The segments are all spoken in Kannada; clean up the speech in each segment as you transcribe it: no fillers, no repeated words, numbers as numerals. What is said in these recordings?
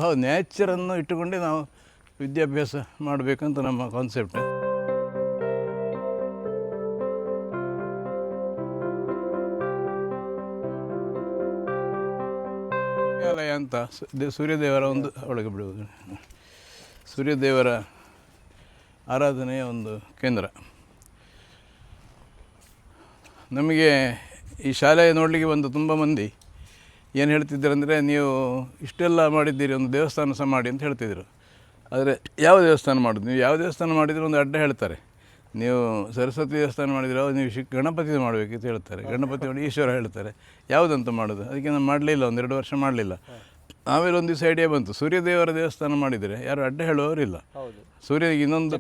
ಹೌದು, ನೇಚರನ್ನು ಇಟ್ಟುಕೊಂಡೇ ನಾವು ವಿದ್ಯಾಭ್ಯಾಸ ಮಾಡಬೇಕಂತ ನಮ್ಮ ಕಾನ್ಸೆಪ್ಟ್. ದೇವಾಲಯ ಅಂತ ಸೂರ್ಯದೇವರ ಒಂದು ಒಳಗೆ ಬಿಡುವುದು, ಸೂರ್ಯದೇವರ ಆರಾಧನೆಯ ಒಂದು ಕೇಂದ್ರ. ನಮಗೆ ಈ ಶಾಲೆ ನೋಡಲಿಕ್ಕೆ ಬಂದ ತುಂಬ ಮಂದಿ ಏನು ಹೇಳ್ತಿದ್ದಾರೆ ಅಂದರೆ, ನೀವು ಇಷ್ಟೆಲ್ಲ ಮಾಡಿದ್ದೀರಿ, ಒಂದು ದೇವಸ್ಥಾನ ಸಹ ಮಾಡಿ ಅಂತ ಹೇಳ್ತಿದ್ರು. ಆದರೆ ಯಾವ ದೇವಸ್ಥಾನ ಮಾಡೋದು, ನೀವು ಯಾವ ದೇವಸ್ಥಾನ ಮಾಡಿದರೂ ಒಂದು ಅಡ್ಡ ಹೇಳ್ತಾರೆ. ನೀವು ಸರಸ್ವತಿ ದೇವಸ್ಥಾನ ಮಾಡಿದರೆ ನೀವು ಗಣಪತಿ ಮಾಡಬೇಕಿತ್ತು ಹೇಳ್ತಾರೆ, ಗಣಪತಿ ಮಾಡಿ ಈಶ್ವರ ಹೇಳ್ತಾರೆ, ಯಾವುದಂತ ಮಾಡೋದು. ಅದಕ್ಕೆ ನಾನು ಮಾಡಲಿಲ್ಲ, 1-2 ವರ್ಷ ಮಾಡಲಿಲ್ಲ. ಆಮೇಲೆ ಒಂದು ದಿವಸ ಐಡಿಯಾ ಬಂತು, ಸೂರ್ಯದೇವರ ದೇವಸ್ಥಾನ ಮಾಡಿದರೆ ಯಾರು ಅಡ್ಡ ಹೇಳುವವರಿಲ್ಲ. ಸೂರ್ಯನಿಗೆ ಇನ್ನೊಂದು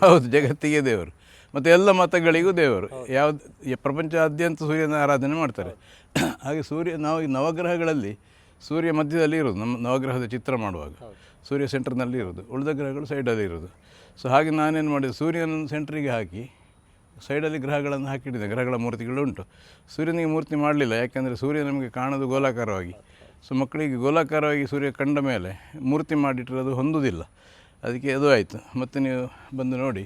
ಹೌದು, ಜಗತ್ತಿಗೆ ದೇವರು ಮತ್ತು ಎಲ್ಲ ಮತಗಳಿಗೂ ದೇವರು. ಯಾವುದು ಪ್ರಪಂಚಾದ್ಯಂತ ಸೂರ್ಯನ ಆರಾಧನೆ ಮಾಡ್ತಾರೆ. ಹಾಗೆ ನಾವು ಈ ನವಗ್ರಹಗಳಲ್ಲಿ ಸೂರ್ಯ ಮಧ್ಯದಲ್ಲಿ ಇರೋದು. ನಮ್ಮ ನವಗ್ರಹದ ಚಿತ್ರ ಮಾಡುವಾಗ ಸೂರ್ಯ ಸೆಂಟ್ರ್ನಲ್ಲಿ ಇರೋದು, ಉಳಿದ ಗ್ರಹಗಳು ಸೈಡಲ್ಲಿ ಇರೋದು. ಸೊ ಹಾಗೆ ನಾನೇನು ಮಾಡಿದೆ, ಸೂರ್ಯನ ಸೆಂಟ್ರಿಗೆ ಹಾಕಿ ಸೈಡಲ್ಲಿ ಗ್ರಹಗಳನ್ನು ಹಾಕಿಟ್ಟಿದ್ದೆ. ಗ್ರಹಗಳ ಮೂರ್ತಿಗಳು ಉಂಟು. ಸೂರ್ಯನಿಗೆ ಮೂರ್ತಿ ಮಾಡಲಿಲ್ಲ, ಯಾಕೆಂದರೆ ಸೂರ್ಯ ನಮಗೆ ಕಾಣೋದು ಗೋಲಾಕಾರವಾಗಿ. ಸೊ ಮಕ್ಕಳಿಗೆ ಗೋಲಾಕಾರವಾಗಿ ಸೂರ್ಯ ಕಂಡ ಮೇಲೆ ಮೂರ್ತಿ ಮಾಡಿಟ್ಟಿರೋದು ಹೊಂದುವುದಿಲ್ಲ. ಅದಕ್ಕೆ ಅದು ಆಯಿತು. ಮತ್ತು ನೀವು ಬಂದು ನೋಡಿ.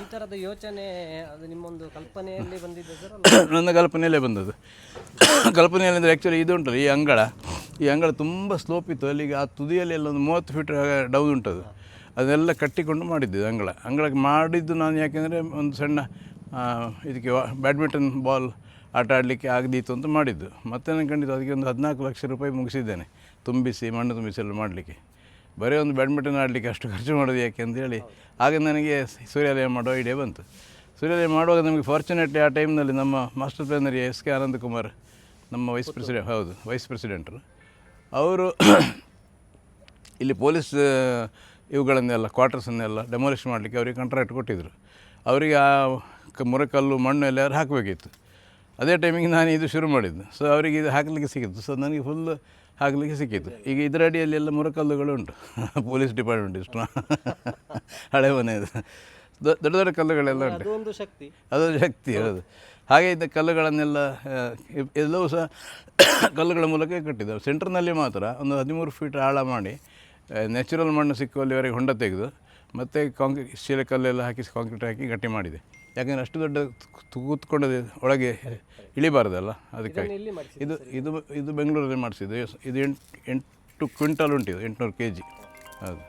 ಈ ಥರದ ಯೋಚನೆ ಅದು ನಿಮ್ಮೊಂದು ಕಲ್ಪನೆಯಲ್ಲಿ ಬಂದಿದೆ ಸರ್? ನನ್ನ ಕಲ್ಪನೆಯಲ್ಲೇ ಬಂದದ್ದು. ಕಲ್ಪನೆಯಲ್ಲಿ ಅಂದರೆ ಆ್ಯಕ್ಚುಲಿ ಇದು ಉಂಟಲ್ಲ, ಈ ಅಂಗಳ ತುಂಬ ಸ್ಲೋಪ್ ಇತ್ತು. ಅಲ್ಲಿಗೆ ಆ ತುದಿಯಲ್ಲಿ ಎಲ್ಲ ಒಂದು 30 ಫೀಟ್ ಡೌನ್ ಉಂಟದು. ಅದೆಲ್ಲ ಕಟ್ಟಿಕೊಂಡು ಮಾಡಿದ್ದು ಅಂಗಳಕ್ಕೆ ಮಾಡಿದ್ದು ನಾನು. ಯಾಕೆಂದರೆ ಒಂದು ಸಣ್ಣ ಇದಕ್ಕೆ ಬ್ಯಾಡ್ಮಿಂಟನ್ ಬಾಲ್ ಆಟ ಆಡಲಿಕ್ಕೆ ಆಗದಿತ್ತು ಅಂತ ಮಾಡಿದ್ದು. ಮತ್ತೆ ನನಗೆ ಖಂಡಿತ ಅದಕ್ಕೆ ಒಂದು 14 ಲಕ್ಷ ರೂಪಾಯಿ ಮುಗಿಸಿದ್ದೇನೆ, ತುಂಬಿಸಿ ಮಣ್ಣು ತುಂಬಿಸಿ ಎಲ್ಲ ಮಾಡಲಿಕ್ಕೆ. ಬರೀ ಒಂದು ಬ್ಯಾಡ್ಮಿಂಟನ್ ಆಡಲಿಕ್ಕೆ ಅಷ್ಟು ಖರ್ಚು ಮಾಡೋದು ಯಾಕೆ ಅಂತೇಳಿ ಆಗ ನನಗೆ ಸೂರ್ಯಾಲಯ ಮಾಡೋ ಐಡಿಯಾ ಬಂತು. ಸೂರ್ಯಾಲಯ ಮಾಡುವಾಗ ನಮಗೆ ಫಾರ್ಚುನೇಟ್ಲಿ ಆ ಟೈಮ್ನಲ್ಲಿ ನಮ್ಮ master planner SK Anand Kumar, ನಮ್ಮ ವೈಸ್ ಪ್ರೆಸಿಡೆಂಟರು, ಅವರು ಇಲ್ಲಿ ಪೊಲೀಸ್ ಇವುಗಳನ್ನೆಲ್ಲ ಕ್ವಾರ್ಟರ್ಸನ್ನೆಲ್ಲ ಡೆಮೊಲಿಷ್ ಮಾಡಲಿಕ್ಕೆ ಅವರಿಗೆ ಕಾಂಟ್ರಾಕ್ಟ್ ಕೊಟ್ಟಿದ್ದರು. ಅವರಿಗೆ ಆ ಮುರಕಲ್ಲು ಮಣ್ಣು ಎಲ್ಲ ಹಾಕಬೇಕಿತ್ತು. ಅದೇ ಟೈಮಿಗೆ ನಾನು ಇದು ಶುರು ಮಾಡಿದ್ದು. ಸೊ ಅವರಿಗೆ ಇದು ಹಾಕಲಿಕ್ಕೆ ಸಿಕ್ಕಿತ್ತು. ಸೊ ನನಗೆ ಫುಲ್ ಹಾಕಲಿಕ್ಕೆ ಸಿಕ್ಕಿತ್ತು. ಈಗ ಇದರ ಅಡಿಯಲ್ಲಿ ಎಲ್ಲ ಮುರಕಲ್ಲುಗಳು ಉಂಟು. ಪೊಲೀಸ್ ಡಿಪಾರ್ಟ್ಮೆಂಟ್ ಇಷ್ಟು ಹಳೆ ಮನೆಯದು ದೊಡ್ಡ ದೊಡ್ಡ ಕಲ್ಲುಗಳೆಲ್ಲ ಉಂಟು. ಅದೊಂದು ಶಕ್ತಿ. ಹೌದು. ಹಾಗೆ ಇದ್ದ ಕಲ್ಲುಗಳನ್ನೆಲ್ಲ ಎಲ್ಲವೂ ಸಹ ಕಲ್ಲುಗಳ ಮೂಲಕ ಕಟ್ಟಿದ್ದಾರೆ. ಸೆಂಟ್ರ್ನಲ್ಲಿ ಮಾತ್ರ ಒಂದು 13 ಫೀಟ್ ಆಳ ಮಾಡಿ ನ್ಯಾಚುರಲ್ ಮಣ್ಣು ಸಿಕ್ಕುವಲ್ಲಿವರೆಗೆ ಹೊಂಡ ತೆಗೆದು ಮತ್ತು ಶಿಲೆ ಕಲ್ಲೆಲ್ಲ ಹಾಕಿ ಕಾಂಕ್ರೀಟ್ ಹಾಕಿ ಗಟ್ಟಿ ಮಾಡಿದೆ. ಯಾಕೆಂದರೆ ಅಷ್ಟು ದೊಡ್ಡ ಕೂತ್ಕೊಂಡದ್ದು ಒಳಗೆ ಇಳಿಬಾರ್ದಲ್ಲ, ಅದಕ್ಕಾಗಿ. ಇದು ಬೆಂಗಳೂರಲ್ಲಿ ಮಾಡಿಸಿದ್ದು. ಇದು 8 ಕ್ವಿಂಟಲ್ ಉಂಟಿದು, 800 kg. ಹೌದು.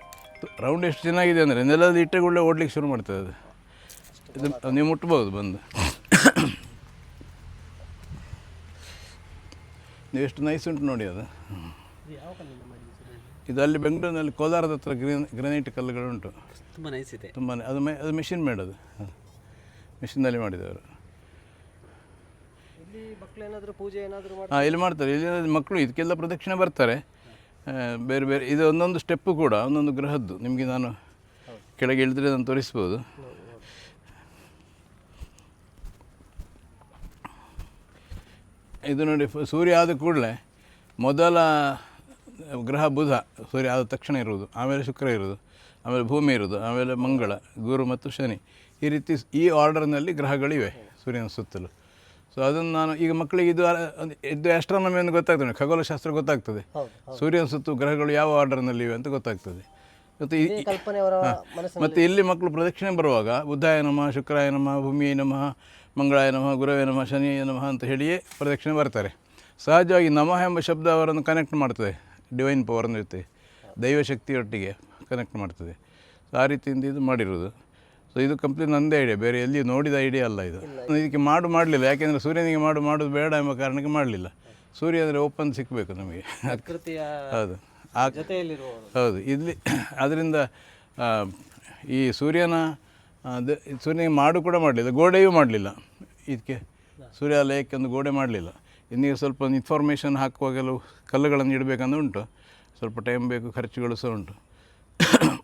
ರೌಂಡ್ ಎಷ್ಟು ಚೆನ್ನಾಗಿದೆ ಅಂದರೆ ನೆಲದ ಇಟ್ಟೆಗುಳ್ಳೆ ಓಡಲಿಕ್ಕೆ ಶುರು ಮಾಡ್ತದೆ ಅದು. ಇದು ನೀವು ಮುಟ್ಬೋದು ಬಂದು. ನೀವು ಎಷ್ಟು ನೈಸ್ ಉಂಟು ನೋಡಿ ಅದು. ಇದು ಅಲ್ಲಿ ಬೆಂಗಳೂರಿನಲ್ಲಿ ಕೋಲಾರದ ಹತ್ರ ಗ್ರನೈಟ್ ಕಲ್ಲುಗಳುಂಟು. ತುಂಬ ನೈಸ್ ಇದೆ. ತುಂಬಾ ಅದು ಮಿಷಿನ್ ಮೇಡ್, ಅದು ಮಿಷಿನ್ನಲ್ಲಿ ಮಾಡಿದವರು. ಇಲ್ಲಿ ಮಾಡ್ತಾರೆ. ಇಲ್ಲಿ ಮಕ್ಕಳು ಇದಕ್ಕೆಲ್ಲ ಪ್ರದಕ್ಷಿಣೆ ಬರ್ತಾರೆ. ಬೇರೆ ಬೇರೆ ಇದು ಒಂದೊಂದು ಸ್ಟೆಪ್ಪು ಕೂಡ ಒಂದೊಂದು ಗ್ರಹದ್ದು. ನಿಮಗೆ ನಾನು ಕೆಳಗೆ ಇಳಿದ್ರೆ ನಾನು ತೋರಿಸ್ಬೋದು. ಇದು ನೋಡಿ, ಸೂರ್ಯ ಆದ ಕೂಡಲೇ ಮೊದಲ ಗ್ರಹ ಬುಧ, ಸೂರ್ಯ ಆದ ತಕ್ಷಣ ಇರುವುದು. ಆಮೇಲೆ ಶುಕ್ರ ಇರೋದು, ಆಮೇಲೆ ಭೂಮಿ ಇರೋದು, ಆಮೇಲೆ ಮಂಗಳ, ಗುರು ಮತ್ತು ಶನಿ. ಈ ರೀತಿ ಈ ಆರ್ಡರ್ನಲ್ಲಿ ಗ್ರಹಗಳಿವೆ ಸೂರ್ಯನ ಸುತ್ತಲೂ. ಸೊ ಅದನ್ನು ನಾನು ಈಗ ಮಕ್ಕಳಿಗೆ ಇದು ಆಸ್ಟ್ರಾನಮಿ ಅಂತ ಗೊತ್ತಾಗ್ತದೆ, ಖಗೋಳಶಾಸ್ತ್ರ ಗೊತ್ತಾಗ್ತದೆ. ಸೂರ್ಯನ ಸುತ್ತು ಗ್ರಹಗಳು ಯಾವ ಆರ್ಡರ್ನಲ್ಲಿವೆ ಅಂತ ಗೊತ್ತಾಗ್ತದೆ. ಮತ್ತು ಇಲ್ಲಿ ಮಕ್ಕಳು ಪ್ರದಕ್ಷಿಣೆ ಬರುವಾಗ ಬುದ್ಧಾಯ ನಮಃ, ಶುಕ್ರಾಯ ನಮಃ, ಭೂಮಿಯ ನಮಃ, ಮಂಗಳಾಯ ನಮಃ, ಗುರವೇ ನಮಃ, ಶನಿಯ ನಮಃ ಅಂತ ಹೇಳಿಯೇ ಪ್ರದಕ್ಷಿಣೆ ಬರ್ತಾರೆ. ಸಹಜವಾಗಿ ನಮಃ ಎಂಬ ಶಬ್ದ ಅವರನ್ನು ಕನೆಕ್ಟ್ ಮಾಡ್ತದೆ ಡಿವೈನ್ ಪವರ್ನ ಜೊತೆ, ದೈವಶಕ್ತಿಯೊಟ್ಟಿಗೆ ಕನೆಕ್ಟ್ ಮಾಡ್ತದೆ. ಸೊ ಆ ರೀತಿಯಿಂದ ಇದು ಮಾಡಿರೋದು. ಸೊ ಇದು ಕಂಪ್ಲೀಟ್ ನನ್ನದೇ ಐಡಿಯಾ, ಬೇರೆ ಎಲ್ಲಿ ನೋಡಿದ ಐಡಿಯಾ ಅಲ್ಲ ಇದು. ಇದಕ್ಕೆ ಮಾಡಲಿಲ್ಲ, ಯಾಕೆಂದರೆ ಸೂರ್ಯನಿಗೆ ಮಾಡೋದು ಬೇಡ ಎಂಬ ಕಾರಣಕ್ಕೆ ಮಾಡಲಿಲ್ಲ. ಸೂರ್ಯ ಅಂದರೆ ಓಪನ್ ಸಿಕ್ಕಬೇಕು ನಮಗೆ. ಹೌದು. ಹೌದು. ಇಲ್ಲಿ ಅದರಿಂದ ಈ ಸೂರ್ಯನಿಗೆ ಮಾಡು ಕೂಡ ಮಾಡಲಿಲ್ಲ, ಗೋಡೆಯೂ ಮಾಡಲಿಲ್ಲ. ಇದಕ್ಕೆ ಸೂರ್ಯಾಲಯಕ್ಕೆ ಒಂದು ಗೋಡೆ ಮಾಡಲಿಲ್ಲ. ಇನ್ನೀಗ ಸ್ವಲ್ಪ ಇನ್ಫಾರ್ಮೇಷನ್ ಹಾಕುವಾಗೆಲ್ಲ ಕಲ್ಲುಗಳನ್ನು ಇಡಬೇಕಂದ್ರೆ ಉಂಟು, ಸ್ವಲ್ಪ ಟೈಮ್ ಬೇಕು, ಖರ್ಚುಗಳು ಸಹ ಉಂಟು.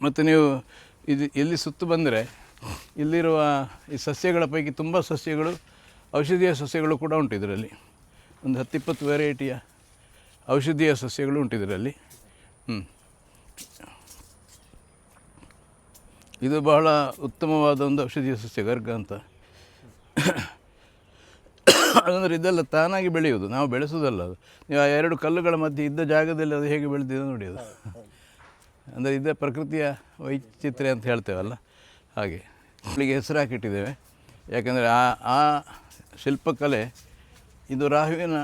ಮತ್ತು ನೀವು ಎಲ್ಲಿ ಸುತ್ತು ಬಂದರೆ ಇಲ್ಲಿರುವ ಈ ಸಸ್ಯಗಳ ಪೈಕಿ ತುಂಬ ಸಸ್ಯಗಳು, ಔಷಧೀಯ ಸಸ್ಯಗಳು ಕೂಡ ಉಂಟು ಇದರಲ್ಲಿ. ಒಂದು 10-20 ವೆರೈಟಿಯ ಔಷಧೀಯ ಸಸ್ಯಗಳು ಉಂಟು ಇದರಲ್ಲಿ. ಇದು ಬಹಳ ಉತ್ತಮವಾದ ಒಂದು ಔಷಧೀಯ ಸಸ್ಯ, ಗರ್ಗ ಅಂತ. ಅಂದರೆ ಇದೆಲ್ಲ ತಾನಾಗಿ ಬೆಳೆಯುವುದು, ನಾವು ಬೆಳೆಸೋದಲ್ಲ ಅದು. ನೀವು ಆ ಎರಡು ಕಲ್ಲುಗಳ ಮಧ್ಯೆ ಇದ್ದ ಜಾಗದಲ್ಲಿ ಅದು ಹೇಗೆ ಬೆಳೆದಿದೆ ನೋಡಿ ಅದು. ಅಂದರೆ ಇದೇ ಪ್ರಕೃತಿಯ ವೈಚಿತ್ರ್ಯ ಅಂತ ಹೇಳ್ತೇವಲ್ಲ ಹಾಗೆ. ಇಲ್ಲಿಗೆ ಹೆಸರು ಹಾಕಿಟ್ಟಿದ್ದೇವೆ, ಯಾಕೆಂದರೆ ಆ ಶಿಲ್ಪಕಲೆ ಇದು ರಾಹುವಿನ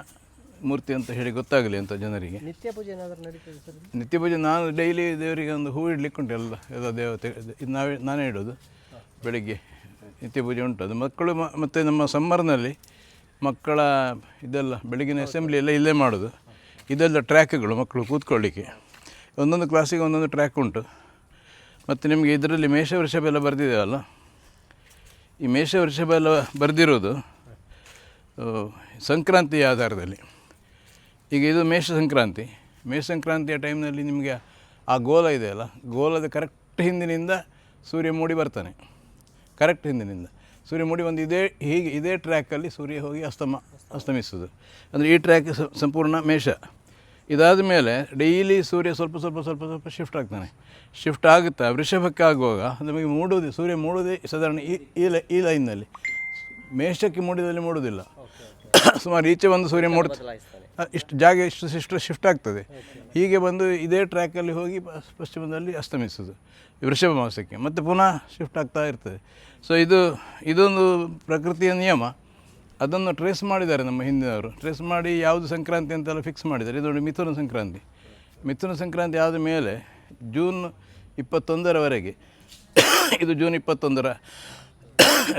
ಮೂರ್ತಿ ಅಂತ ಹೇಳಿ ಗೊತ್ತಾಗಲಿ ಅಂತ ಜನರಿಗೆ. ನಿತ್ಯ ಪೂಜೆ ಏನಾದರೂ ನಡೀತದೆ ಸರ್? ನಿತ್ಯ ಪೂಜೆ ನಾನು ಡೈಲಿ ದೇವರಿಗೆ ಒಂದು ಹೂ ಇಡ್ಲಿಕ್ಕೆ ಉಂಟು, ಎಲ್ಲ ದೇವತೆ ಇದು ನಾನೇ ಇಡೋದು. ಬೆಳಿಗ್ಗೆ ನಿತ್ಯ ಪೂಜೆ ಉಂಟು. ಅದು ಮಕ್ಕಳು ಮತ್ತು ನಮ್ಮ ಸಮ್ಮರ್ನಲ್ಲಿ ಮಕ್ಕಳ ಇದೆಲ್ಲ ಬೆಳಗಿನ ಅಸೆಂಬ್ಲಿ ಎಲ್ಲ ಇಲ್ಲೇ ಮಾಡೋದು. ಇದೆಲ್ಲ ಟ್ರ್ಯಾಕ್ಗಳು ಮಕ್ಕಳು ಕೂತ್ಕೊಳ್ಳಿಕ್ಕೆ, ಒಂದೊಂದು ಕ್ಲಾಸಿಗೆ ಒಂದೊಂದು ಟ್ರ್ಯಾಕ್ ಉಂಟು. ಮತ್ತು ನಿಮಗೆ ಇದರಲ್ಲಿ ಮೇಷ ವೃಷಭ ಎಲ್ಲ ಬರೆದಿದ್ದೇವಲ್ಲ, ಈ ಮೇಷ ವೃಷಭ ಎಲ್ಲ ಬರೆದಿರೋದು ಸಂಕ್ರಾಂತಿಯ ಆಧಾರದಲ್ಲಿ. ಈಗ ಇದು ಮೇಷ ಸಂಕ್ರಾಂತಿಯ ಟೈಮ್ನಲ್ಲಿ ನಿಮಗೆ ಆ ಗೋಲ ಇದೆಯಲ್ಲ, ಗೋಲದ ಕರೆಕ್ಟ್ ಹಿಂದಿನಿಂದ ಸೂರ್ಯ ಮೂಡಿ ಬರ್ತಾನೆ. ಕರೆಕ್ಟ್ ಹಿಂದಿನಿಂದ ಸೂರ್ಯ ಮೂಡಿ ಬಂದು ಇದೇ ಟ್ರ್ಯಾಕಲ್ಲಿ ಸೂರ್ಯ ಹೋಗಿ ಅಸ್ತಮಿಸೋದು. ಅಂದರೆ ಈ ಟ್ರ್ಯಾಕ್ ಸಂಪೂರ್ಣ ಮೇಷ. ಇದಾದ ಮೇಲೆ ಡೈಲಿ ಸೂರ್ಯ ಸ್ವಲ್ಪ ಶಿಫ್ಟ್ ಆಗುತ್ತಾ ವೃಷಭಕ್ಕೆ ಆಗುವಾಗ ನಮಗೆ ಸೂರ್ಯ ಮೂಡೋದೇ ಸಾಧಾರಣ ಈ ಲೈನ್ನಲ್ಲಿ. ಮೇಷಕ್ಕೆ ಮೂಡುವುದಿಲ್ಲ, ಸುಮಾರು ಈಚೆ ಒಂದು ಸೂರ್ಯ ಇಷ್ಟು ಜಾಗ ಇಷ್ಟು ಶಿಫ್ಟ್ ಆಗ್ತದೆ. ಹೀಗೆ ಬಂದು ಇದೇ ಟ್ರ್ಯಾಕಲ್ಲಿ ಹೋಗಿ ಪಶ್ಚಿಮದಲ್ಲಿ ಅಸ್ತಮಿಸೋದು ವೃಷಭ ಮಾಸಕ್ಕೆ, ಮತ್ತು ಪುನಃ ಶಿಫ್ಟ್ ಆಗ್ತಾ ಇರ್ತದೆ. ಸೊ ಇದೊಂದು ಪ್ರಕೃತಿಯ ನಿಯಮ. ಅದನ್ನು ಟ್ರೇಸ್ ಮಾಡಿದ್ದಾರೆ ನಮ್ಮ ಹಿಂದಿನವರು. ಟ್ರೇಸ್ ಮಾಡಿ ಯಾವುದು ಸಂಕ್ರಾಂತಿ ಅಂತೆಲ್ಲ ಫಿಕ್ಸ್ ಮಾಡಿದ್ದಾರೆ. ಇದು ಮಿಥುನ ಸಂಕ್ರಾಂತಿ ಆದ ಮೇಲೆ ಜೂನ್ 21ರವರೆಗೆ, ಇದು ಜೂನ್ 21ರ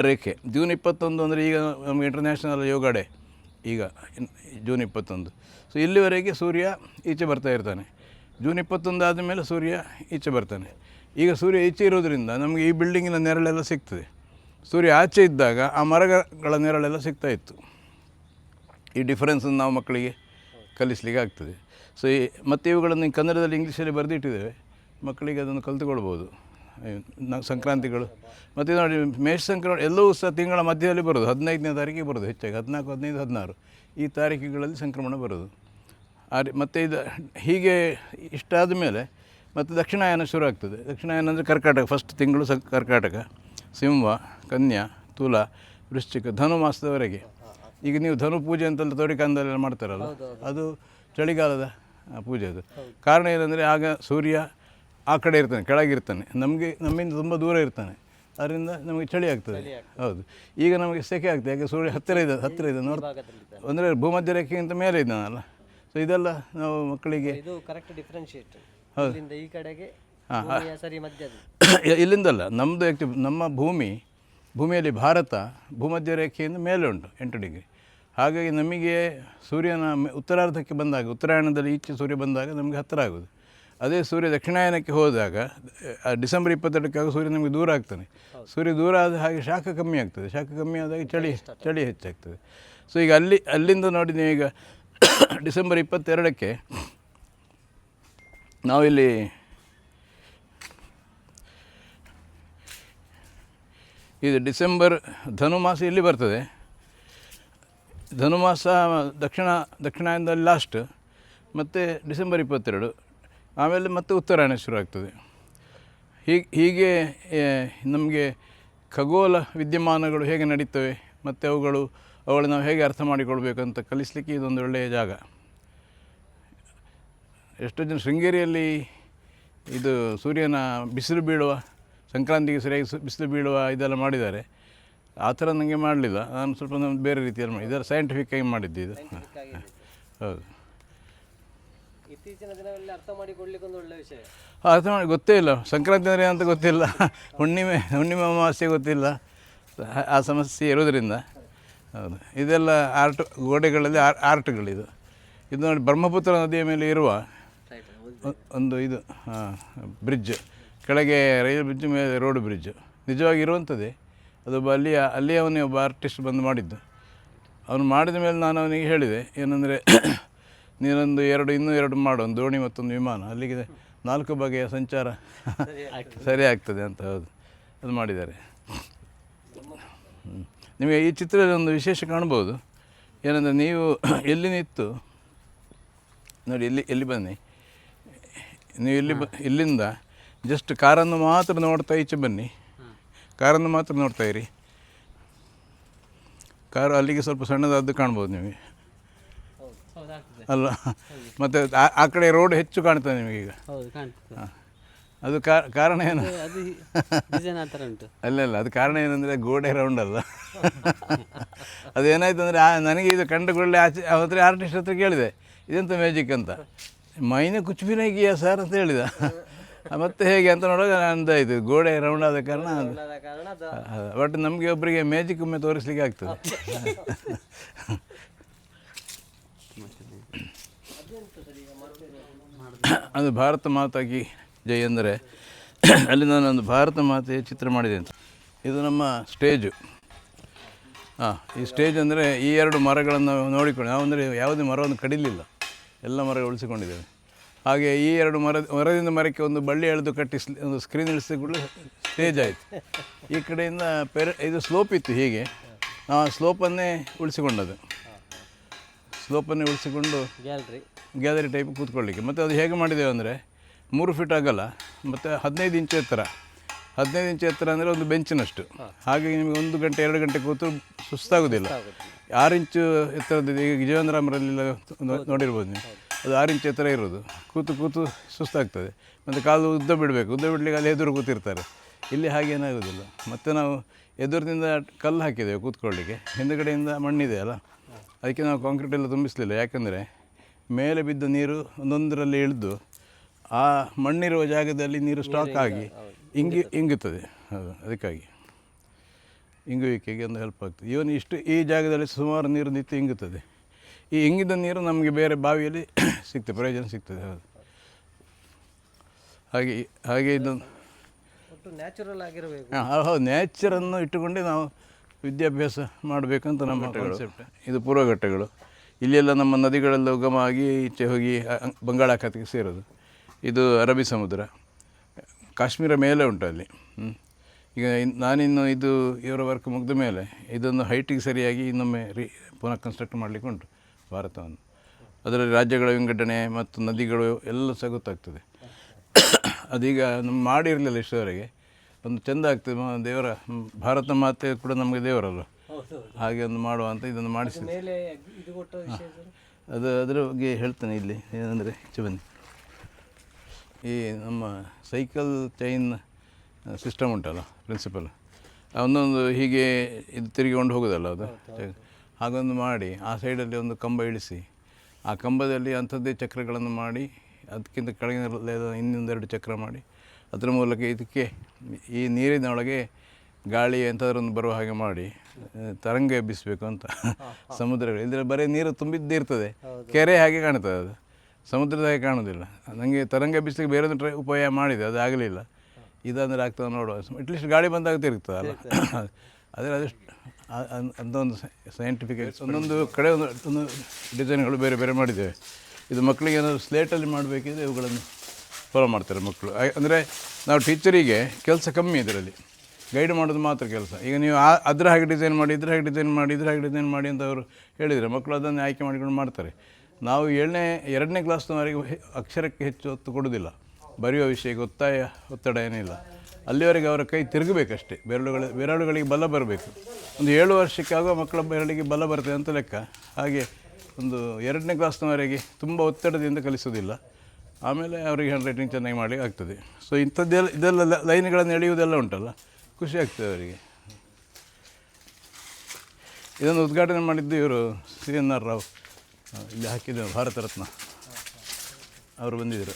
ರೇಖೆ. ಜೂನ್ 21 ಅಂದರೆ ಈಗ ನಮಗೆ ಇಂಟರ್ನ್ಯಾಷನಲ್ ಯೋಗ ಡೇ, ಈಗ ಜೂನ್ 21. ಸೊ ಇಲ್ಲಿವರೆಗೆ ಸೂರ್ಯ ಈಚೆ ಬರ್ತಾ ಇರ್ತಾನೆ. ಜೂನ್ 21 ಆದ ಮೇಲೆ ಸೂರ್ಯ ಈಚೆ ಬರ್ತಾನೆ. ಈಗ ಸೂರ್ಯ ಈಚೆ ಇರೋದ್ರಿಂದ ನಮಗೆ ಈ ಬಿಲ್ಡಿಂಗಿನ ನೆರಳೆಲ್ಲ ಸಿಗ್ತದೆ. ಸೂರ್ಯ ಆಚೆ ಇದ್ದಾಗ ಆ ಮರಗಳ ನೆರಳೆಲ್ಲ ಸಿಗ್ತಾಯಿತ್ತು. ಈ ಡಿಫರೆನ್ಸನ್ನು ನಾವು ಮಕ್ಕಳಿಗೆ ಕಲಿಸಲಿಕ್ಕೆ ಆಗ್ತದೆ. ಸೊ ಮತ್ತು ಇವುಗಳನ್ನು ಕನ್ನಡದಲ್ಲಿ ಇಂಗ್ಲೀಷಲ್ಲಿ ಬರೆದಿಟ್ಟಿದ್ದೇವೆ, ಮಕ್ಕಳಿಗೆ ಅದನ್ನು ಕಲಿತುಕೊಳ್ಬೋದು ಸಂಕ್ರಾಂತಿಗಳು. ಮತ್ತು ನೋಡಿ, ಮೇಷ ಸಂಕ್ರಾಂತಿ ಎಲ್ಲವೂ ಸಹ ತಿಂಗಳ ಮಧ್ಯದಲ್ಲಿ ಬರೋದು. 15ನೇ ತಾರೀಕಿಗೆ ಬರೋದು ಹೆಚ್ಚಾಗಿ, 14, 15, 16 ಈ ತಾರೀಕುಗಳಲ್ಲಿ ಸಂಕ್ರಮಣ ಬರೋದು. ಮತ್ತು ಇದು ಹೀಗೆ ಇಷ್ಟಾದ ಮೇಲೆ ಮತ್ತು ದಕ್ಷಿಣಾಯನ ಶುರು ಆಗ್ತದೆ. ದಕ್ಷಿಣಾಯನ ಅಂದರೆ ಕರ್ಕಾಟಕ, ಫಸ್ಟ್ ತಿಂಗಳು ಕರ್ಕಾಟಕ, ಸಿಂಹ, ಕನ್ಯಾ, ತುಲಾ, ವೃಶ್ಚಿಕ, ಧನು ಮಾಸದವರೆಗೆ. ಈಗ ನೀವು ಧನು ಪೂಜೆ ಅಂತೆಲ್ಲ ತೋಡಿಕಾಂದಲ್ಲೆಲ್ಲ ಮಾಡ್ತಾರಲ್ಲ, ಅದು ಚಳಿಗಾಲದ ಪೂಜೆ. ಅದು ಕಾರಣ ಏನಂದರೆ ಆಗ ಸೂರ್ಯ ಆ ಕಡೆ ಇರ್ತಾನೆ, ಕೆಳಗಿರ್ತಾನೆ, ನಮ್ಮಿಂದ ತುಂಬ ದೂರ ಇರ್ತಾನೆ. ಅದರಿಂದ ನಮಗೆ ಚಳಿ ಆಗ್ತದೆ. ಹೌದು, ಈಗ ನಮಗೆ ಸೆಕೆ ಆಗ್ತದೆ, ಯಾಕೆ ಸೂರ್ಯ ಹತ್ತಿರ ಇದೆ ಅಂದರೆ ಭೂಮಧ್ಯ ರೇಖೆಗಿಂತ ಮೇಲೆ ಇದ್ದಾನಲ್ಲ. ಸೊ ಇದೆಲ್ಲ ನಾವು ಮಕ್ಕಳಿಗೆ ಇಲ್ಲಿಂದಲ್ಲ, ನಮ್ಮದು ನಮ್ಮ ಭೂಮಿಯಲ್ಲಿ ಭಾರತ ಭೂಮಧ್ಯ ರೇಖೆಯಿಂದ ಮೇಲೆ ಉಂಟು 8 ಡಿಗ್ರಿ. ಹಾಗಾಗಿ ನಮಗೆ ಸೂರ್ಯನ ಉತ್ತರಾರ್ಧಕ್ಕೆ ಬಂದಾಗ, ಉತ್ತರಾಯಣದಲ್ಲಿ ಈಚೆ ಸೂರ್ಯ ಬಂದಾಗ ನಮಗೆ ಹತ್ತಿರ ಆಗೋದು. ಅದೇ ಸೂರ್ಯ ದಕ್ಷಿಣಾಯನಕ್ಕೆ ಹೋದಾಗ ಡಿಸೆಂಬರ್ 22 ಸೂರ್ಯ ನಮಗೆ ದೂರ ಆಗ್ತಾನೆ. ಸೂರ್ಯ ದೂರ ಆದ ಹಾಗೆ ಶಾಖ ಕಮ್ಮಿ ಆಗ್ತದೆ. ಶಾಖ ಕಮ್ಮಿ ಆದಾಗ ಚಳಿ ಹೆಚ್ಚಾಗ್ತದೆ. ಸೊ ಈಗ ಅಲ್ಲಿಂದ ನೋಡಿ, ನೀವೀಗ ಡಿಸೆಂಬರ್ 22ಕ್ಕೆ ನಾವಿಲ್ಲಿ ಇದು ಡಿಸೆಂಬರ್ ಧನುಮಾಸ ಇಲ್ಲಿ ಬರ್ತದೆ. ಧನುಮಾಸ ದಕ್ಷಿಣಾಯನದಲ್ಲಿ ಲಾಸ್ಟ್, ಮತ್ತು ಡಿಸೆಂಬರ್ 22, ಆಮೇಲೆ ಮತ್ತೆ ಉತ್ತರಾಯಣ ಶುರು ಆಗ್ತದೆ. ಹೀಗೆ ನಮಗೆ ಖಗೋಳ ವಿದ್ಯಮಾನಗಳು ಹೇಗೆ ನಡೀತವೆ ಮತ್ತು ಅವುಗಳು ನಾವು ಹೇಗೆ ಅರ್ಥ ಮಾಡಿಕೊಳ್ಬೇಕಂತ ಕಲಿಸಲಿಕ್ಕೆ ಇದೊಂದು ಒಳ್ಳೆಯ ಜಾಗ. ಎಷ್ಟೋ ಜನ ಶೃಂಗೇರಿಯಲ್ಲಿ ಇದು ಸೂರ್ಯನ ಬಿಸಿಲು ಬೀಳುವ, ಸಂಕ್ರಾಂತಿಗೆ ಸರಿಯಾಗಿ ಬಿಸಿಲು ಬೀಳುವ ಇದೆಲ್ಲ ಮಾಡಿದ್ದಾರೆ. ಆ ಥರ ನನಗೆ ಮಾಡಲಿಲ್ಲ, ನಾನು ಸ್ವಲ್ಪ ಬೇರೆ ರೀತಿಯಲ್ಲಿ ಮಾಡಿ, ಇದರ ಸೈಂಟಿಫಿಕ್ಕಾಗಿ ಮಾಡಿದ್ದು ಇದು. ಹೌದು, ಇತ್ತೀಚಿನ ದಿನಗಳಲ್ಲಿ ಅರ್ಥ ಮಾಡಿಕೊಳ್ಳಿಕ್ಕೆ ಒಂದು ಒಳ್ಳೆಯ ವಿಷಯ. ಅರ್ಥ ಮಾಡಿ ಗೊತ್ತೇ ಇಲ್ಲ, ಸಂಕ್ರಾಂತಿ ಅಂದರೆ ಅಂತ ಗೊತ್ತಿಲ್ಲ, ಹುಣ್ಣಿಮೆ ಅಮಾವಾಸ್ಯೆ ಗೊತ್ತಿಲ್ಲ, ಆ ಸಮಸ್ಯೆ ಇರೋದರಿಂದ. ಹೌದು, ಇದೆಲ್ಲ ಗೋಡೆಗಳಲ್ಲಿ ಆರ್ಟ್ಗಳಿದು. ಇದು ನೋಡಿ, ಬ್ರಹ್ಮಪುತ್ರ ನದಿಯ ಮೇಲೆ ಇರುವ ಒಂದು ಇದು ಬ್ರಿಡ್ಜ್, ಕೆಳಗೆ ರೈಲ್ ಬ್ರಿಡ್ಜ್, ಮೇಲೆ ರೋಡ್ ಬ್ರಿಡ್ಜ್ ನಿಜವಾಗಿ ಇರುವಂಥದ್ದೇ. ಅದೊಬ್ಬ ಅಲ್ಲಿಯವನೇ ಒಬ್ಬ ಆರ್ಟಿಸ್ಟ್ ಬಂದು ಮಾಡಿದ್ದು. ಅವನು ಮಾಡಿದ ಮೇಲೆ ನಾನು ಅವನಿಗೆ ಹೇಳಿದೆ, ಏನಂದರೆ ನೀನೊಂದು ಇನ್ನೂ ಎರಡು ಮಾಡು, ಒಂದು ದೋಣಿ ಮತ್ತೊಂದು ವಿಮಾನ, ಅಲ್ಲಿಗೆ 4 ಬಗೆಯ ಸಂಚಾರ ಸರಿ ಆಗ್ತದೆ ಅಂತ. ಹೌದು, ಅದು ಮಾಡಿದ್ದಾರೆ. ನಿಮಗೆ ಈ ಚಿತ್ರದಲ್ಲಿ ಒಂದು ವಿಶೇಷ ಕಾಣ್ಬೋದು. ಏನಂದರೆ, ನೀವು ಎಲ್ಲಿ ನಿಂತು ನೋಡಿ, ಎಲ್ಲಿ ಬನ್ನಿ, ನೀವು ಇಲ್ಲಿಂದ ಜಸ್ಟ್ ಕಾರನ್ನು ಮಾತ್ರ ನೋಡ್ತಾ ಈಚೆ ಬನ್ನಿ, ಕಾರನ್ನು ಮಾತ್ರ ನೋಡ್ತಾ ಇರಿ. ಕಾರು ಅಲ್ಲಿಗೆ ಸ್ವಲ್ಪ ಸಣ್ಣದಾದ್ದು ಕಾಣ್ಬೋದು ನಿಮಗೆ ಅಲ್ಲ, ಮತ್ತು ಆ ಕಡೆ ರೋಡ್ ಹೆಚ್ಚು ಕಾಣ್ತದೆ ನಿಮಗೀಗ. ಹೌದು ಕಾಣ್ತದೆ. ಹಾಂ, ಅದು ಕಾರಣ ಏನು? ಅದು ಡಿಸೈನ್ ಆ ಥರ ಉಂಟು. ಅಲ್ಲ, ಅದು ಕಾರಣ ಏನಂದರೆ ಗೋಡೆ ರೌಂಡ್ ಅಲ್ಲ. ಅದೇನಾಯ್ತು ಅಂದರೆ ನನಗೆ ಇದು ಕಂಡುಕೊಳ್ಳಿ ಅವತ್ತು ಆರ್ಟಿಸ್ಟ್ ಹತ್ರ ಕೇಳಿದೆ ಇದೆಂತ ಮ್ಯಾಜಿಕ್ ಅಂತ. ಮೈನೆ ಕುಚ್ಬಿನೇ ಗಿಯಾ ಸರ್ ಅಂತ ಹೇಳಿದ. ಮತ್ತೆ ಹೇಗೆ ಅಂತ ನೋಡುವಾಗ ಅಂದಾಯಿತು ಗೋಡೆ ರೌಂಡ್ ಆದ ಕಾರಣ ಅದು. ಬಟ್ ನಮಗೆ ಒಬ್ಬರಿಗೆ ಮ್ಯಾಜಿಕ್ ಒಮ್ಮೆ ತೋರಿಸ್ಲಿಕ್ಕೆ ಆಗ್ತದೆ. ಅದು ಭಾರತ ಮಾತಾಗಿ ಜೈ ಅಂದರೆ ಅಲ್ಲಿ ನಾನೊಂದು ಭಾರತ ಮಾತೆಯ ಚಿತ್ರ ಮಾಡಿದೆ ಅಂತ. ಇದು ನಮ್ಮ ಸ್ಟೇಜು. ಈ ಸ್ಟೇಜ್ ಅಂದರೆ ಈ 2 ಮರಗಳನ್ನು ನೋಡಿಕೊಂಡು ನಾವು ಅಂದರೆ ಯಾವುದೇ ಮರವನ್ನು ಕಡಿಲಿಲ್ಲ, ಎಲ್ಲ ಮರ ಉಳಿಸಿಕೊಂಡಿದ್ದೇವೆ. ಹಾಗೆ ಈ 2 ಮರದಿಂದ ಮರಕ್ಕೆ ಒಂದು ಬಳ್ಳಿ ಎಳೆದು ಕಟ್ಟಿ ಒಂದು ಸ್ಕ್ರೀನ್ ಇಳಿಸಿದ ಕೂಡಲೇ ಸ್ಟೇಜ್ ಆಯಿತು. ಈ ಕಡೆಯಿಂದ ಇದು ಸ್ಲೋಪ್ ಇತ್ತು, ಹೀಗೆ ನಾವು ಸ್ಲೋಪನ್ನೇ ಉಳಿಸಿಕೊಂಡದ್ದು. ಸ್ಲೋಪನ್ನೇ ಉಳಿಸಿಕೊಂಡು ಗ್ಯಾಲರಿ ಟೈಪ್ ಕೂತ್ಕೊಳ್ಳಿಕ್ಕೆ. ಮತ್ತು ಅದು ಹೇಗೆ ಮಾಡಿದ್ದೇವೆ ಅಂದರೆ 3 ಫೀಟ್ ಅಗಲ ಮತ್ತು 15 ಇಂಚು ಎತ್ತರ. 15 ಇಂಚು ಎತ್ತರ ಅಂದರೆ ಒಂದು ಬೆಂಚಿನಷ್ಟು. ಹಾಗಾಗಿ ನಿಮಗೆ 1 ಗಂಟೆ 2 ಗಂಟೆ ಕೂತು ಸುಸ್ತಾಗೋದಿಲ್ಲ. 6 ಇಂಚು ಎತ್ತರದ್ದು ಈಗ ವಿಜಯೇಂದ್ರಾಮರಲ್ಲೆಲ್ಲ ನೋಡಿರ್ಬೋದು ನೀವು, ಅದು 6 ಇಂಚು ಎತ್ತರ ಇರೋದು. ಕೂತು ಸುಸ್ತಾಗ್ತದೆ. ಮತ್ತು ಕಾಲು ಉದ್ದ ಬಿಡಲಿಕ್ಕೆ ಅಲ್ಲಿ ಎದುರು ಕೂತಿರ್ತಾರೆ. ಇಲ್ಲಿ ಹಾಗೇನಾಗೋದಿಲ್ಲ. ಮತ್ತು ನಾವು ಎದುರಿನಿಂದ ಕಲ್ಲು ಹಾಕಿದ್ದೇವೆ ಕೂತ್ಕೊಳ್ಳಿಕ್ಕೆ, ಹಿಂದುಗಡೆಯಿಂದ ಮಣ್ಣಿದೆ ಅಲ್ಲ, ಅದಕ್ಕೆ ನಾವು ಕಾಂಕ್ರೀಟ್ ಎಲ್ಲ ತುಂಬಿಸಲಿಲ್ಲ. ಯಾಕಂದರೆ ಮೇಲೆ ಬಿದ್ದ ನೀರು ಒಂದೊಂದರಲ್ಲಿ ಇಳಿದು ಆ ಮಣ್ಣಿರುವ ಜಾಗದಲ್ಲಿ ನೀರು ಸ್ಟಾಕ್ ಆಗಿ ಇಂಗುತ್ತದೆ. ಹೌದು, ಅದಕ್ಕಾಗಿ ಇಂಗುವಿಕೆಗೆ ಒಂದು ಹೆಲ್ಪ್ ಆಗ್ತದೆ. ಇವನ್ ಈ ಜಾಗದಲ್ಲಿ ಸುಮಾರು ನೀರು ನಿಂತು ಇಂಗುತ್ತದೆ. ಈ ಇಂಗಿದ ನೀರು ನಮಗೆ ಬೇರೆ ಬಾವಿಯಲ್ಲಿ ಸಿಗ್ತದೆ, ಪ್ರಯೋಜನ ಸಿಗ್ತದೆ. ಹೌದು, ಹಾಗೆ ಇದೊಂದು ನ್ಯಾಚುರಲ್ ಆಗಿರಬೇಕು. ಹೌದು, ನ್ಯಾಚರನ್ನು ಇಟ್ಟುಕೊಂಡೇ ನಾವು ವಿದ್ಯಾಭ್ಯಾಸ ಮಾಡಬೇಕಂತ ನಮ್ಮ ಕಾನ್ಸೆಪ್ಟ್. ಇದು ಪೂರ್ವಘಟ್ಟಗಳು. ಇಲ್ಲೆಲ್ಲ ನಮ್ಮ ನದಿಗಳೆಲ್ಲ ಉಗಮ ಆಗಿ ಈಚೆ ಹೋಗಿ ಬಂಗಾಳಾಖಾತಿಗೆ ಸೇರೋದು. ಇದು ಅರಬ್ಬಿ ಸಮುದ್ರ, ಕಾಶ್ಮೀರ ಮೇಲೆ ಉಂಟು ಅಲ್ಲಿ. ಈಗ ನಾನಿನ್ನು ಇದು ಇವರ ವರ್ಕ್ ಮುಗಿದ ಮೇಲೆ ಇದನ್ನು ಹೈಟಿಗೆ ಸರಿಯಾಗಿ ಇನ್ನೊಮ್ಮೆ ಪುನಃ ಕನ್ಸ್ಟ್ರಕ್ಟ್ ಮಾಡಲಿಕ್ಕೆ ಉಂಟು ಭಾರತವನ್ನು. ಅದರಲ್ಲಿ ರಾಜ್ಯಗಳ ವಿಂಗಡಣೆ ಮತ್ತು ನದಿಗಳು ಎಲ್ಲ ಸಹ ಗೊತ್ತಾಗ್ತದೆ. ಅದೀಗ ನಮ್ಮ ಮಾಡಿರಲಿಲ್ಲ ಇಷ್ಟವರೆಗೆ. ಒಂದು ಚೆಂದ ಆಗ್ತದೆ. ದೇವರ ಭಾರತ ಮಾತೆ ಕೂಡ ನಮಗೆ ದೇವರಲ್ಲ, ಹಾಗೆ ಒಂದು ಮಾಡುವ ಅಂತ ಇದನ್ನು ಮಾಡಿಸಿದೆ. ಅದರ ಬಗ್ಗೆ ಹೇಳ್ತೇನೆ ಇಲ್ಲಿ. ಏನಂದರೆ ಬನ್ನಿ, ಈ ನಮ್ಮ ಸೈಕಲ್ ಚೈನ್ ಸಿಸ್ಟಮ್ ಉಂಟಲ್ಲ, ಪ್ರಿನ್ಸಿಪಲ್, ಒಂದೊಂದು ಹೀಗೆ ಇದು ತಿರುಗಿಕೊಂಡು ಹೋಗೋದಲ್ಲ ಅದು, ಹಾಗೊಂದು ಮಾಡಿ ಆ ಸೈಡಲ್ಲಿ ಒಂದು ಕಂಬ ಇಳಿಸಿ ಆ ಕಂಬದಲ್ಲಿ ಅಂಥದ್ದೇ ಚಕ್ರಗಳನ್ನು ಮಾಡಿ ಅದಕ್ಕಿಂತ ಕೆಳಗಿನ ಇನ್ನೊಂದೆರಡು ಚಕ್ರ ಮಾಡಿ ಅದರ ಮೂಲಕ ಇದಕ್ಕೆ ಈ ನೀರಿನೊಳಗೆ ಗಾಳಿ ಎಂಥದ್ರೊಂದು ಬರುವ ಹಾಗೆ ಮಾಡಿ ತರಂಗ ಎಬ್ಬಿಸಬೇಕು ಅಂತ. ಸಮುದ್ರಗಳು ಇದರಲ್ಲಿ ಬರೀ ನೀರು ತುಂಬಿದ್ದೇ ಇರ್ತದೆ, ಕೆರೆ ಹಾಗೆ ಕಾಣ್ತದೆ, ಅದು ಸಮುದ್ರದ ಹಾಗೆ ಕಾಣೋದಿಲ್ಲ. ನನಗೆ ತರಂಗ ಎಬ್ಬಿಸಲಿಕ್ಕೆ ಬೇರೆ ಒಂದು ಉಪಾಯ ಮಾಡಿದೆ, ಅದು ಆಗಲಿಲ್ಲ. ಇದಂದರೆ ಆಗ್ತದೆ ನೋಡುವ, ಅಟ್ಲೀಸ್ಟ್ ಗಾಳಿ ಬಂದಾಗ್ತಿರ್ತದಲ್ಲ. ಆದರೆ ಅದಷ್ಟು ಅಂತ ಒಂದು ಸೈಂಟಿಫಿಕ್ ಒಂದೊಂದು ಕಡೆ ಒಂದು ಡಿಸೈನ್ಗಳು ಬೇರೆ ಬೇರೆ ಮಾಡಿದ್ದೇವೆ. ಇದು ಮಕ್ಕಳಿಗೆ ಏನಾದರೂ ಸ್ಲೇಟಲ್ಲಿ ಮಾಡಬೇಕಿದ್ರೆ ಇವುಗಳನ್ನು ಫಾಲೋ ಮಾಡ್ತಾರೆ ಮಕ್ಕಳು. ಅಂದರೆ ನಾವು ಟೀಚರಿಗೆ ಕೆಲಸ ಕಮ್ಮಿ ಇದರಲ್ಲಿ, ಗೈಡ್ ಮಾಡೋದು ಮಾತ್ರ ಕೆಲಸ. ಈಗ ನೀವು ಅದರ ಹಾಗೆ ಡಿಸೈನ್ ಮಾಡಿ, ಇದ್ರ ಹಾಗೆ ಡಿಸೈನ್ ಮಾಡಿ, ಇದ್ರ ಹಾಗೆ ಡಿಸೈನ್ ಮಾಡಿ ಅಂತ ಅವರು ಹೇಳಿದರೆ ಮಕ್ಕಳು ಅದನ್ನು ಆಯ್ಕೆ ಮಾಡಿಕೊಂಡು ಮಾಡ್ತಾರೆ. ನಾವು 2ನೇ ಕ್ಲಾಸ್ನವರೆಗೆ ಅಕ್ಷರಕ್ಕೆ ಹೆಚ್ಚು ಒತ್ತು ಕೊಡೋದಿಲ್ಲ, ಬರೆಯುವ ವಿಷಯಕ್ಕೆ ಒತ್ತಡ ಏನಿಲ್ಲ. ಅಲ್ಲಿವರೆಗೆ ಅವರ ಕೈ ತಿರುಗಬೇಕಷ್ಟೇ, ಬೆರಳುಗಳಿಗೆ ಬಲ ಬರಬೇಕು. ಒಂದು 7 ವರ್ಷಕ್ಕೆ ಆಗುವ ಮಕ್ಕಳ ಬೆರಳಿಗೆ ಬಲ ಬರ್ತದೆ ಅಂತ ಲೆಕ್ಕ. ಹಾಗೆ ಒಂದು 2ನೇ ಕ್ಲಾಸ್ನವರೆಗೆ ತುಂಬ ಒತ್ತಡದಿಂದ ಕಲಿಸೋದಿಲ್ಲ. ಆಮೇಲೆ ಅವರಿಗೆ ಹ್ಯಾಂಡ್ ರೈಟಿಂಗ್ ಚೆನ್ನಾಗಿ ಮಾಡಿ ಆಗ್ತದೆ. ಸೊ ಇದೆಲ್ಲ ಲೈನ್ಗಳನ್ನು ಎಳೆಯುವುದೆಲ್ಲ ಉಂಟಲ್ಲ, ಖುಷಿ ಆಗ್ತದೆ ಅವರಿಗೆ. ಇದನ್ನು ಉದ್ಘಾಟನೆ ಮಾಡಿದ್ದು ಇವರು CNR ರಾವ್, ಇಲ್ಲಿ ಹಾಕಿದ್ದು ಭಾರತ ರತ್ನ ಅವರು ಬಂದಿದ್ದರು.